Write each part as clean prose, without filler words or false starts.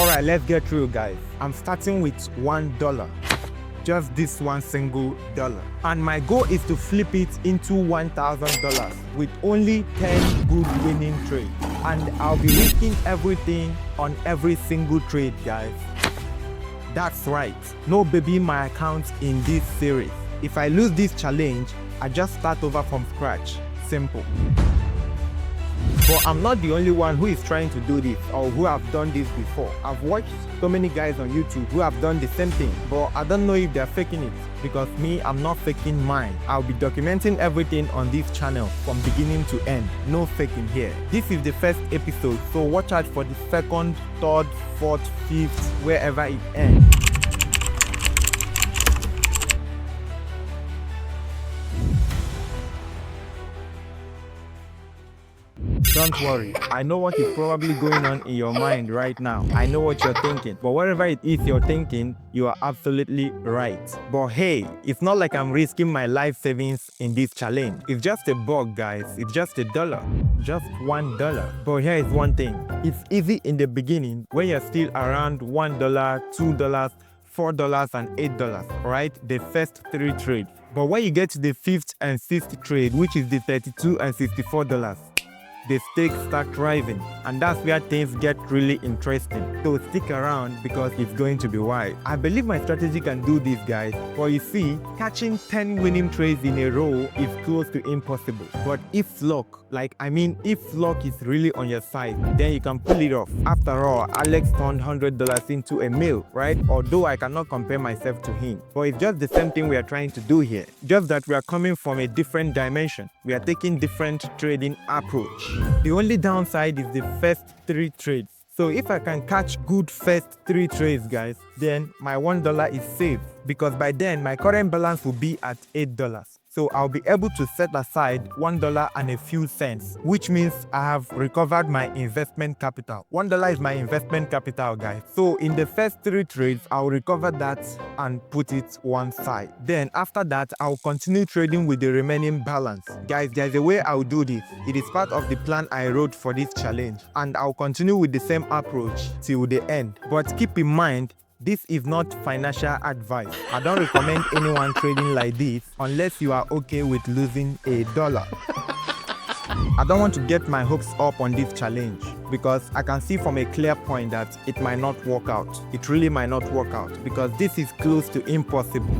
Alright, let's get through, guys. I'm starting with $1. Just this one single dollar. And my goal is to flip it into $1,000 with only 10 good winning trades. And I'll be risking everything on every single trade, guys. That's right. No baby my account in this series. If I lose this challenge, I just start over from scratch. Simple. But I'm not the only one who is trying to do this or who have done this before. I've watched so many guys on YouTube who have done the same thing, but I don't know if they're faking it, because me, I'm not faking mine. I'll be documenting everything on this channel from beginning to end. No faking here. This is the first episode, so watch out for the second, third, fourth, fifth, wherever it ends. Don't worry, I know what is probably going on in your mind right now. I know what you're thinking, but whatever it is you're thinking, you are absolutely right. But hey, it's not like I'm risking my life savings in this challenge. It's just a bug, guys. It's just $1. Just $1. But here is one thing. It's easy in the beginning when you're still around $1, $2, $4, and $8, right? The first 3 trades. But when you get to the 5th and 6th trade, which is the $32 and $64, the stakes start rising, and that's where things get really interesting. So stick around because it's going to be wild. I believe my strategy can do this, guys. But you see, catching 10 winning trades in a row is close to impossible. But if luck, if luck is really on your side, then you can pull it off. After all, Alex turned $100 into a meal, right? Although I cannot compare myself to him. But it's just the same thing we are trying to do here. Just that we are coming from a different dimension. We are taking different trading approach. The only downside is the first 3 trades. So if I can catch good first 3 trades, guys, then my $1 is safe, because by then my current balance will be at $8. So I'll be able to set aside $1 and a few cents, which means I have recovered my investment capital. $1 is my investment capital, guys. So in the first 3 trades, I'll recover that and put it one side. Then after that, I'll continue trading with the remaining balance. Guys, there's a way I'll do this. It is part of the plan I wrote for this challenge, and I'll continue with the same approach till the end. But keep in mind, this is not financial advice. I don't recommend anyone trading like this unless you are okay with losing $1. I don't want to get my hopes up on this challenge, because I can see from a clear point that it might not work out. It really might not work out, because this is close to impossible.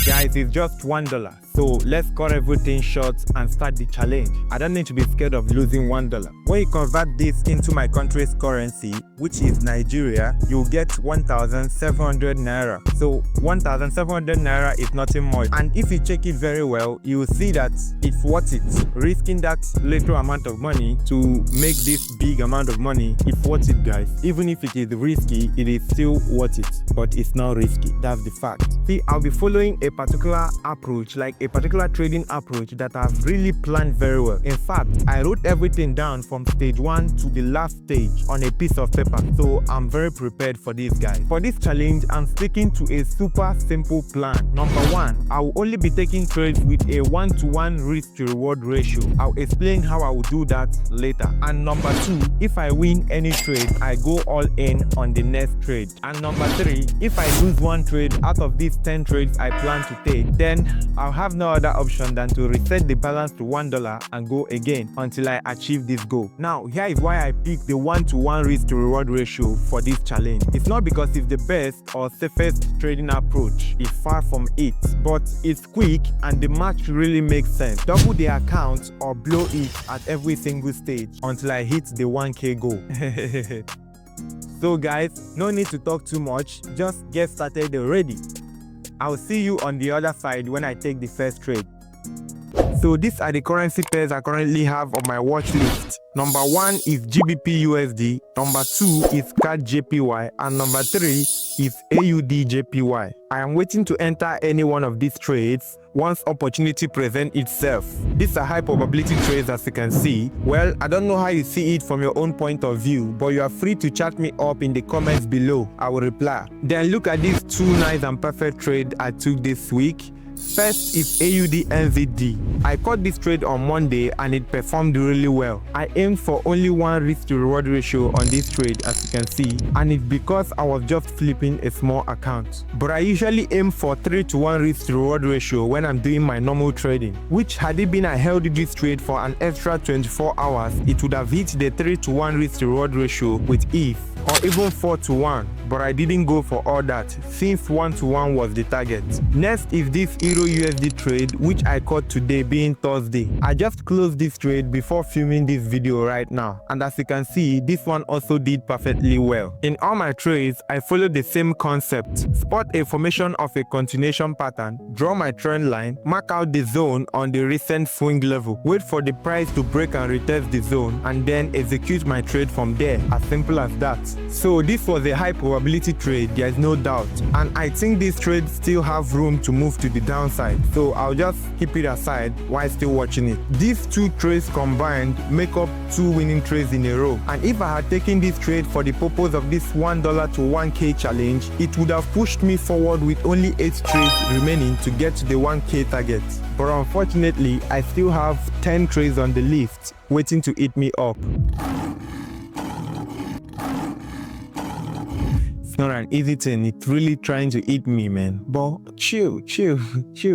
Guys, it's just $1. So let's cut everything short and start the challenge. I don't need to be scared of losing $1. When you convert this into my country's currency, which is Nigeria, you'll get 1,700 naira. So 1,700 naira is nothing much. And if you check it very well, you will see that it's worth it. Risking that little amount of money to make this big amount of money, it's worth it, guys. Even if it is risky, it is still worth it. But it's not risky. That's the fact. See, I'll be following a particular approach, like a particular trading approach that I've really planned very well. In fact, I wrote everything down from stage 1 to the last stage on a piece of paper, so I'm very prepared for this, guys. For this challenge, I'm sticking to a super simple plan. Number 1, I will only be taking trades with a 1-to-1 risk to reward ratio. I'll explain how I will do that later. And number 2, if I win any trade, I go all in on the next trade. And number 3, if I lose one trade out of these 10 trades I plan to take, then I'll have no other option than to reset the balance to $1 and go again until I achieve this goal. Now, here is why I picked the 1-to-1 risk to reward ratio for this challenge. It's not because it's the best or safest trading approach. It's far from it, but it's quick and the match really makes sense. Double the account or blow it at every single stage until I hit the 1K goal. So guys, no need to talk too much, just get started already. I'll see you on the other side when I take the first trade. So these are the currency pairs I currently have on my watch list. Number 1 is GBP USD, number 2 is CAD JPY, and number 3 is AUD JPY. I am waiting to enter any one of these trades once opportunity presents itself. These are high probability trades, as you can see. Well, I don't know how you see it from your own point of view, but you are free to chat me up in the comments below. I will reply. Then look at these two nice and perfect trades I took this week. First is AUD/NZD. I caught this trade on Monday and it performed really well. I aimed for only one risk to reward ratio on this trade, as you can see, and it's because I was just flipping a small account. But I usually aim for 3-to-1 risk to reward ratio when I'm doing my normal trading, which had it been I held this trade for an extra 24 hours, it would have hit the 3-to-1 risk to reward ratio with ease, or even 4-to-1, but I didn't go for all that since 1-to-1 was the target. Next is this EUR/USD trade, which I caught today being Thursday. I just closed this trade before filming this video right now, and as you can see, this one also did perfectly well. In all my trades, I followed the same concept: spot a formation of a continuation pattern, draw my trend line, mark out the zone on the recent swing level, wait for the price to break and retest the zone, and then execute my trade from there. As simple as that. So this was a high probability trade, there is no doubt, and I think this trade still have room to move to the downside, so I'll just keep it aside while still watching it. These two trades combined make up 2 winning trades in a row, and if I had taken this trade for the purpose of this $1 to 1K challenge, it would have pushed me forward with only 8 trades remaining to get to the 1K target. But unfortunately, I still have 10 trades on the list waiting to eat me up. Not an easy thing, it's really trying to eat me, man. But chill,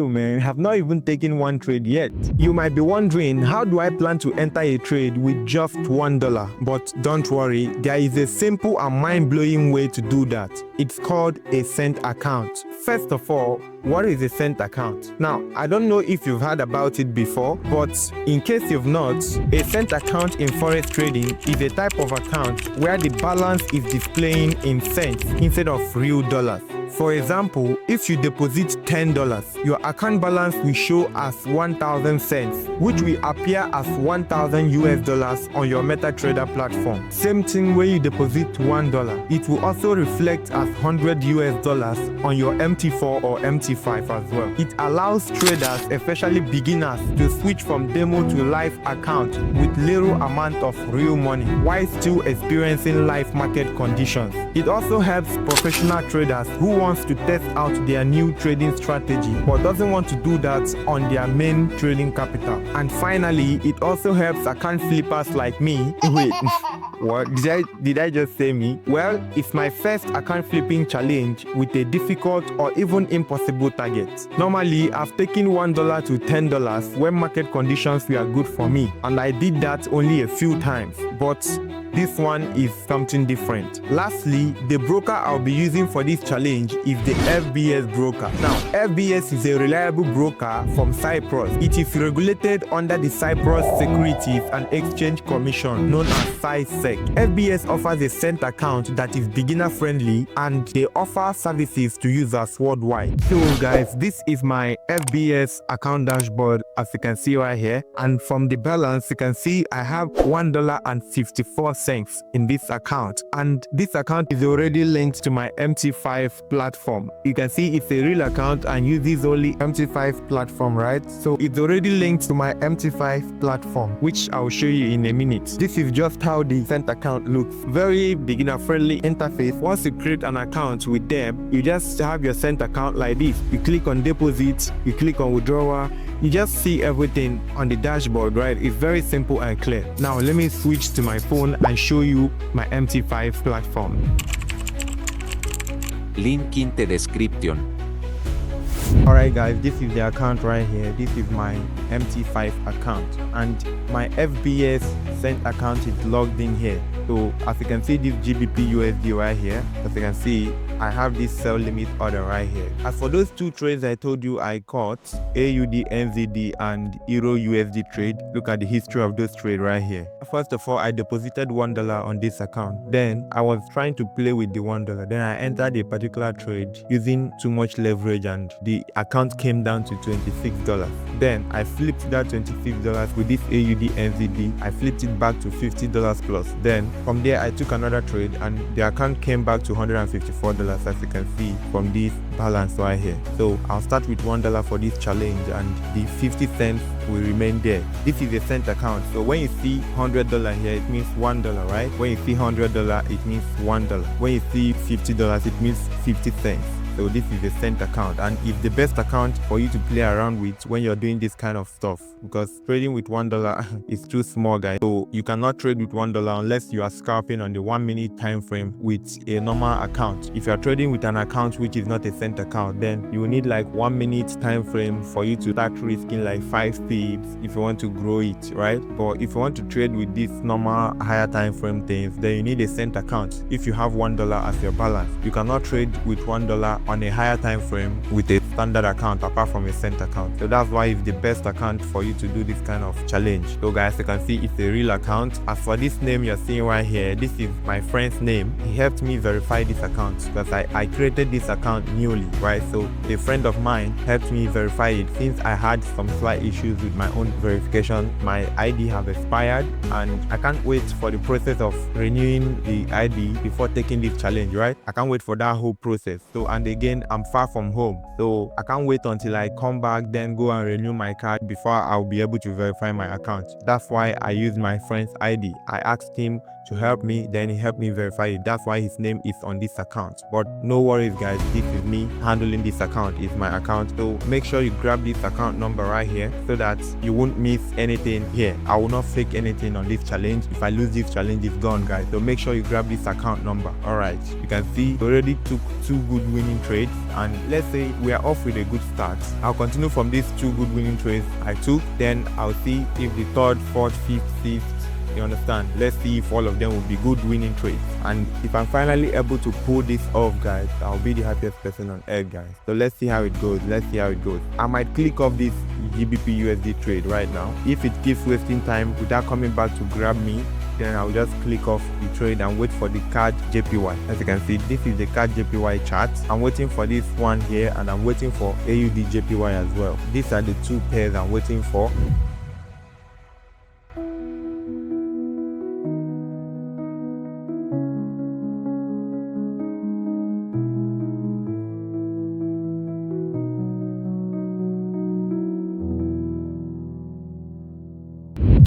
man. I have not even taken one trade yet. You might be wondering, how do I plan to enter a trade with just $1? But don't worry, there is a simple and mind-blowing way to do that. It's called a cent account. First of all, what is a cent account? Now, I don't know if you've heard about it before, but in case you've not, a cent account in Forex trading is a type of account where the balance is displaying in cents instead of real dollars. For example, if you deposit $10, your account balance will show as 1,000 cents, which will appear as 1,000 US dollars on your MetaTrader platform. Same thing when you deposit $1, it will also reflect as 100 US dollars on your MT4 or MT5 as well. It allows traders, especially beginners, to switch from demo to live account with little amount of real money while still experiencing live market conditions. It also helps professional traders who wants to test out their new trading strategy but doesn't want to do that on their main trading capital. And finally, it also helps account flippers like me. Wait, what? Did I just say me? Well, it's my first account flipping challenge with a difficult or even impossible target. Normally, I've taken $1 to $10 when market conditions were good for me, and I did that only a few times. But this one is something different. Lastly, the broker I'll be using for this challenge is the FBS broker. Now, FBS is a reliable broker from Cyprus. It is regulated under the Cyprus Securities and Exchange Commission, known as CySEC. FBS offers a cent account that is beginner friendly, and they offer services to users worldwide. So guys, this is my FBS account dashboard, as you can see right here, and from the balance you can see I have $1.54 in this account, and this account is already linked to my MT5 platform. You can see it's a real account and uses only MT5 platform, right? So it's already linked to my MT5 platform, which I'll show you in a minute. This is just how the cent account looks. Very beginner friendly interface. Once you create an account with them, you just have your cent account like this. You click on deposit, you click on withdrawal, you just see everything on the dashboard, right? It's very simple and clear. Now let me switch to my phone and show you my MT5 platform. Link in the description. Alright guys, this is the account right here. This is my MT5 account, and my FBS cent account is logged in here. So as you can see, this GBP USD right here, as you can see, I have this sell limit order right here. As for those two trades I told you I caught, AUD/NZD and EUR/USD trade, look at the history of those trades right here. First of all, I deposited $1 on this account. Then I was trying to play with the $1. Then I entered a particular trade using too much leverage, and the account came down to $26. Then I flipped that $26 with this AUD/NZD. I flipped it back to $50 plus. Then from there I took another trade and the account came back to $154. $1 as you can see from this balance right here. So I'll start with $1 for this challenge, and the 50 cents will remain there. This is a cent account, so when you see $100 here, it means $1, right? When you see $100, it means $1. When you see $50, it means 50 cents. So this is a cent account, and it's the best account for you to play around with when you're doing this kind of stuff, because trading with $1 is too small, guys. So you cannot trade with $1 unless you are scalping on the 1 minute time frame with a normal account. If you are trading with an account which is not a cent account, then you will need like 1 minute time frame for you to start risking like 5 pips if you want to grow it, right? But if you want to trade with these normal higher time frame things, then you need a cent account. If you have $1 as your balance, you cannot trade with $1 on a higher time frame with a standard account apart from a cent account. So that's why it's the best account for you to do this kind of challenge. So guys, you can see it's a real account. As for this name you're seeing right here, this is my friend's name. He helped me verify this account because I created this account newly, right? So a friend of mine helped me verify it. Since I had some slight issues with my own verification, my ID have expired, and I can't wait for the process of renewing the ID before taking this challenge, right? I can't wait for that whole process. So, and again, I'm far from home, so I can't wait until I come back, then go and renew my card before I'll be able to verify my account. That's why I used my friend's ID. I asked him to help me, then he helped me verify it. That's why his name is on this account. But no worries, guys, this is me handling this account. It's my account, so make sure you grab this account number right here so that you won't miss anything here. I will not fake anything on this challenge. If I lose this challenge, it's gone, guys. So make sure you grab this account number. All right, you can see we already took 2 good winning trades, and let's say we are off with a good start. I'll continue from these 2 good winning trades I took, then I'll see if the 3rd, 4th, 5th, 6th, you understand? Let's see if all of them will be good winning trades. And if I'm finally able to pull this off, guys, I'll be the happiest person on earth, guys. So let's see how it goes. I might click off this GBP USD trade right now. If it keeps wasting time without coming back to grab me, then I'll just click off the trade and wait for the CAD JPY. As you can see, this is the CAD JPY chart. I'm waiting for this one here, and I'm waiting for AUD JPY as well. These are the 2 pairs I'm waiting for.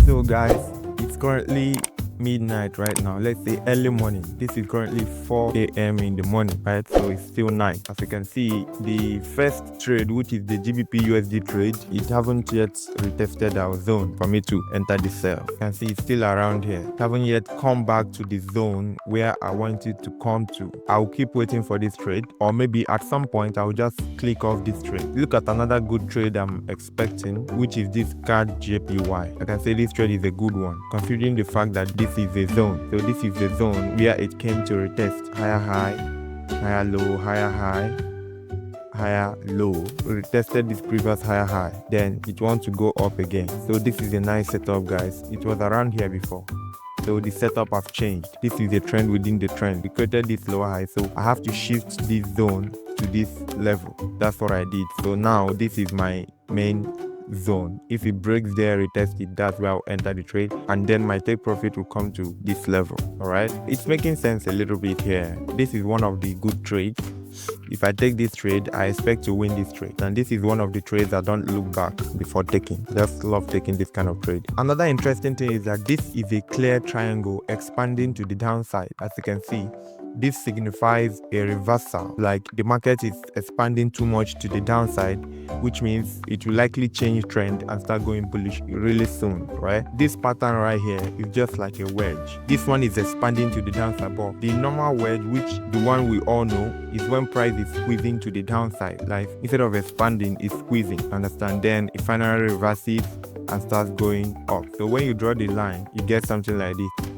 So guys, it's currently midnight right now. Let's say early morning. This is currently 4 a.m. in the morning, right? So it's still night. As you can see, the first trade, which is the GBP USD trade, it haven't yet retested our zone for me to enter the sell. You can see it's still around here. It haven't yet come back to the zone where I want it to come to. I'll keep waiting for this trade, or maybe at some point I'll just click off this trade. Look at another good trade I'm expecting, which is this CAD JPY. I can say this trade is a good one, considering the fact that this is a zone. So this is the zone where it came to retest higher high, higher low, higher high, higher low. We retested this previous higher high, then it wants to go up again. So this is a nice setup, guys. It was around here before, so the setup have changed. This is a trend within the trend. We created this lower high, so I have to shift this zone to this level. That's what I did. So now this is my main zone. If it breaks there, retest it, that's where I'll enter the trade, and then my take profit will come to this level. All right, it's making sense a little bit here. This is one of the good trades. If I take this trade, I expect to win this trade, and this is one of the trades I don't look back before taking. Just love taking this kind of trade. Another interesting thing is that this is a clear triangle expanding to the downside. As you can see, this signifies a reversal, like the market is expanding too much to the downside, which means it will likely change trend and start going bullish really soon, right? This pattern right here is just like a wedge. This one is expanding to the downside, but the normal wedge, which the one we all know, is when price is squeezing to the downside. Like instead of expanding, it's squeezing, understand? Then it finally reverses and starts going up. So when you draw the line, you get something like this.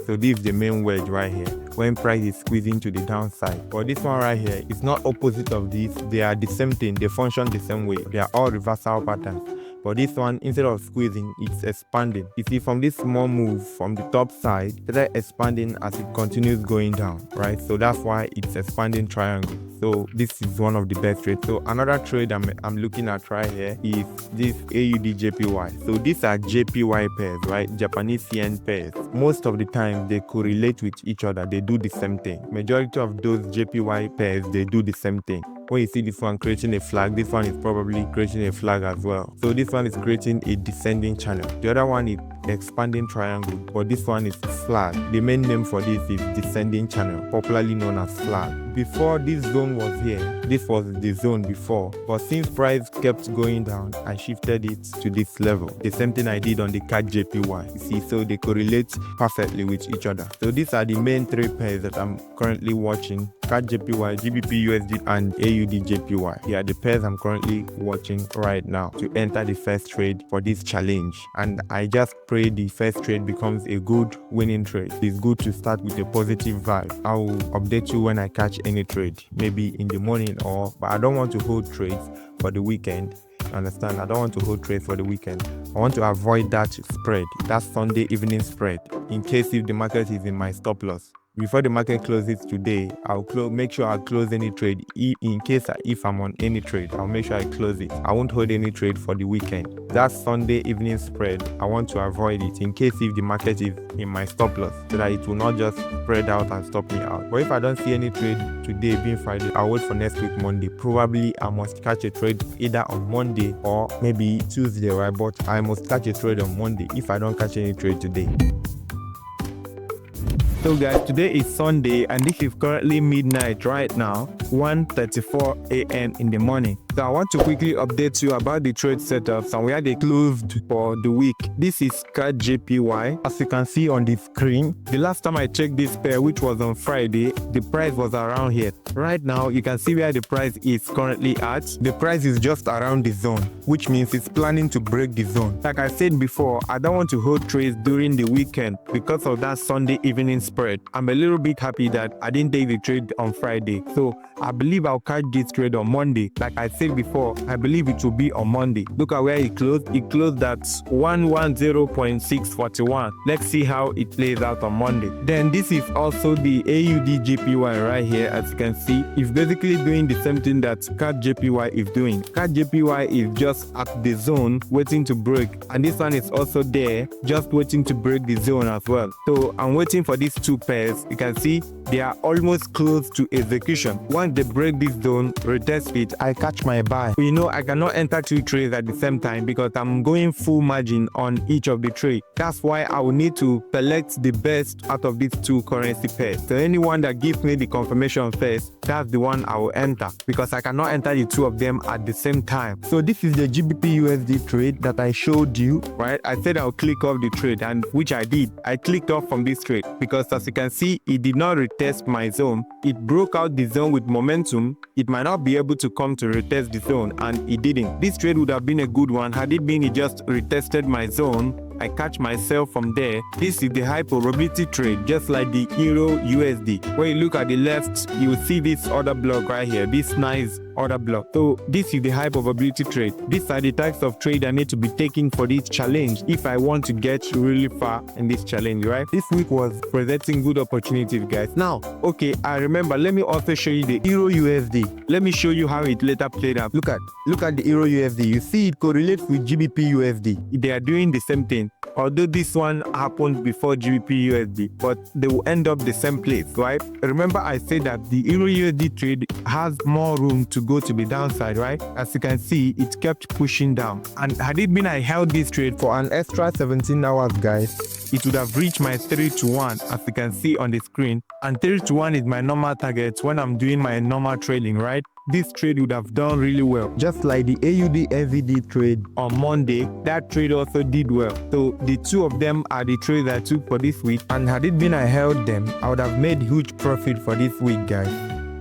So this is the main wedge right here, when price is squeezing to the downside. But this one right here is not opposite of this. They are the same thing. They function the same way. They are all reversal patterns. But this one, instead of squeezing, it's expanding. You see, from this small move from the top side, it's expanding as it continues going down, right? So that's why it's expanding triangle. So this is one of the best trades. So another trade I'm looking at right here is this AUD JPY. So these are JPY pairs, right? Japanese yen pairs. Most of the time they correlate with each other. They do the same thing. Majority of those JPY pairs, they do the same thing. When you see this one creating a flag, this one is probably creating a flag as well. So this one is creating a descending channel. The other one is expanding triangle, but this one is flag. The main name for this is descending channel, popularly known as flag. Before this zone was here, this was the zone before, but since price kept going down, I shifted it to this level. The same thing I did on the CAD JPY. You see, so they correlate perfectly with each other. So these are the main three pairs that I'm currently watching: CAD JPY, GBP USD, and AUD JPY. They are the pairs I'm currently watching right now to enter the first trade for this challenge. And I just pray the first trade becomes a good winning trade. It's good to start with a positive vibe. I will update you when I catch any trade, maybe in the morning, but I don't want to hold trades for the weekend. Understand? I don't want to hold trades for the weekend. I want to avoid that spread, that Sunday evening spread, in case if the market is in my stop loss. Before the market closes today, I'll make sure I close any trade. In case if I'm on any trade, I'll make sure I close it. I won't hold any trade for the weekend. That Sunday evening spread, I want to avoid it in case if the market is in my stop loss, so that it will not just spread out and stop me out. But if I don't see any trade today being Friday, I'll wait for next week Monday. Probably I must catch a trade either on Monday or maybe Tuesday, right? But I must catch a trade on Monday if I don't catch any trade today. So guys, today is Sunday and this is currently midnight right now, 1:34 a.m. in the morning. So I want to quickly update you about the trade setups and where they closed for the week. This is CAD JPY. As you can see on the screen, the last time I checked this pair, which was on Friday, the price was around here. Right now, you can see where the price is currently at. The price is just around the zone, which means it's planning to break the zone. Like I said before, I don't want to hold trades during the weekend because of that Sunday evening spread. I'm a little bit happy that I didn't take the trade on Friday. So I believe I'll catch this trade on Monday. Like I said before, I believe it will be on Monday. Look at where it closed. It closed at 110.641. Let's see how it plays out on Monday. Then this is also the AUD JPY right here. As you can see, it's basically doing the same thing that CAD JPY is doing. CAD JPY is just at the zone waiting to break, and this one is also there just waiting to break the zone as well. So I'm waiting for these two pairs. You can see they are almost close to execution. Once they break this zone, retest it, I catch my buy. You know, I cannot enter two trades at the same time because I'm going full margin on each of the trade. That's why I will need to select the best out of these two currency pairs. So anyone that gives me the confirmation first, that's the one I will enter, because I cannot enter the two of them at the same time. So this is the GBP USD trade that I showed you, right? I said I'll click off the trade, and which I did. I clicked off from this trade because, as you can see, it did not retest my zone. It broke out the zone with momentum. It might not be able to come to retest the zone, and it didn't. This trade would have been a good one had it been it just retested my zone. I catch myself from there. This is the high probability trade, just like the Euro USD. When you look at the left, you will see this order block right here, this nice order block. So this is the high probability trade. These are the types of trade I need to be taking for this challenge if I want to get really far in this challenge, right? This week was presenting good opportunities, guys. Now, okay, I remember, let me also show you the Euro USD. Let me show you how it later played out. Look at the Euro USD. You see it correlates with GBP USD. They are doing the same thing. Although this one happened before GBP USD, but they will end up the same place, right? Remember I said that the Euro USD trade has more room to go to the downside, right? As you can see, it kept pushing down. And had it been I held this trade for an extra 17 hours, guys, it would have reached my 3-to-1, as you can see on the screen. And 3-to-1 is my normal target when I'm doing my normal trading, right? This trade would have done really well. Just like the AUD FVD trade on Monday, that trade also did well. So the two of them are the trades I took for this week. And had it been I held them, I would have made huge profit for this week, guys.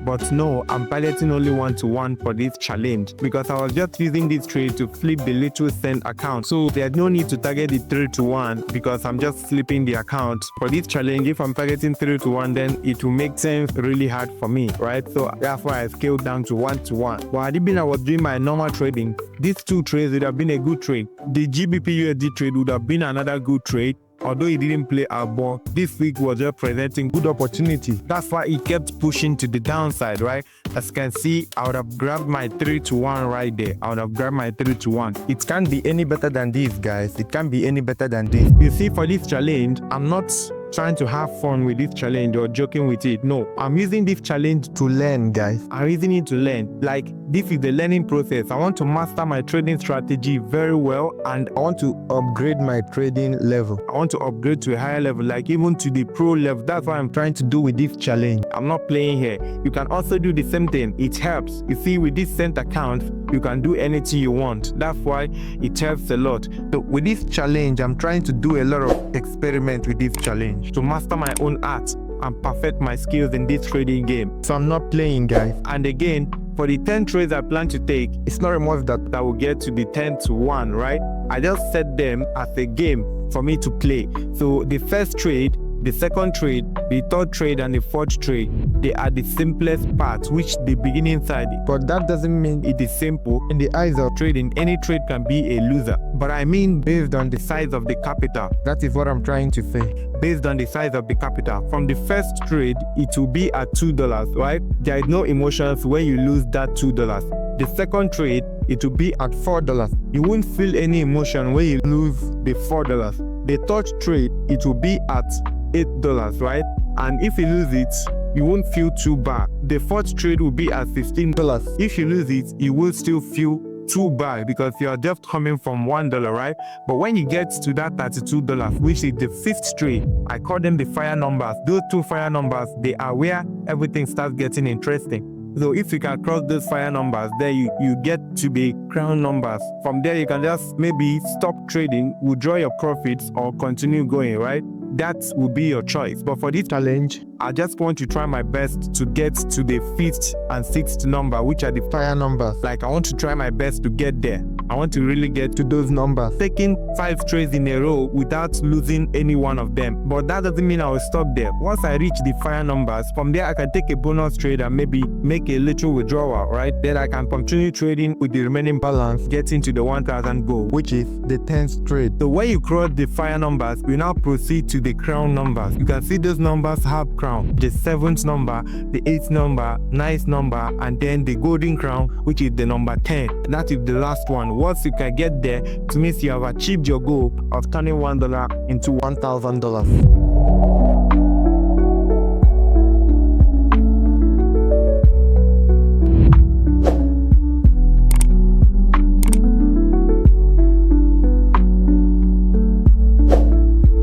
But no, I'm piloting only 1-to-1 for this challenge because I was just using this trade to flip the little send account. So there's no need to target the 3-to-1 because I'm just flipping the account. For this challenge, if I'm targeting 3-to-1, then it will make sense really hard for me, right? So that's why I scaled down to 1-to-1. But had it been I was doing my normal trading, these two trades would have been a good trade. The GBP USD trade would have been another good trade. Although he didn't play our ball, this week was just presenting good opportunity. That's why he kept pushing to the downside, right? As you can see, I would have grabbed my 3-to-1 right there. I would have grabbed my 3-to-1. It can't be any better than this, guys. It can't be any better than this. You see, for this challenge, I'm not trying to have fun with this challenge or joking with it. No, I'm using this challenge to learn, guys. I'm using it to learn. Like, this is the learning process. I want to master my trading strategy very well, and I want to upgrade my trading level. I want to upgrade to a higher level, like even to the pro level. That's what I'm trying to do with this challenge. I'm not playing here. You can also do the same thing. It helps. You see, with this sent account, you can do anything you want. That's why it helps a lot. So with this challenge, I'm trying to do a lot of experiment with this challenge to master my own art and perfect my skills in this trading game. So I'm not playing, guys. And again, for the 10 trades I plan to take, it's not a must that I will get to the 10-to-1, right? I just set them as a game for me to play. So the first trade, the second trade, the third trade, and the fourth trade, they are the simplest parts, which the beginning side. But that doesn't mean it is simple. In the eyes of trading, any trade can be a loser. But I mean based on the size of the capital. That is what I'm trying to say. Based on the size of the capital. From the first trade, it will be at $2, right? There is no emotions when you lose that $2. The second trade, it will be at $4. You won't feel any emotion when you lose the $4. The third trade, it will be at $8, right? And if you lose it, you won't feel too bad. The fourth trade will be at $15. If you lose it, you will still feel too bad because you are just coming from $1, right? But when you get to that $32, which is the fifth trade, I call them the fire numbers. Those two fire numbers, they are where everything starts getting interesting. So if you can cross those fire numbers, then you get to the crown numbers. From there, you can just maybe stop trading, withdraw your profits, or continue going, right? That will be your choice. But for this challenge, I just want to try my best to get to the 5th and 6th number, which are the fire numbers. Like, I want to try my best to get there. I want to really get to those numbers. Taking 5 trades in a row without losing any one of them. But that doesn't mean I will stop there. Once I reach the fire numbers, from there I can take a bonus trade and maybe make a little withdrawal, right? Then I can continue trading with the remaining balance, getting to the 1,000 goal, which is the 10th trade. So when you cross the fire numbers, we now proceed to the crown numbers. You can see those numbers have crown. The 7th number, the 8th number, 9th number, and then the golden crown, which is the number 10. That is the last one. Once you can get there, it means you have achieved your goal of turning $1 into $1,000.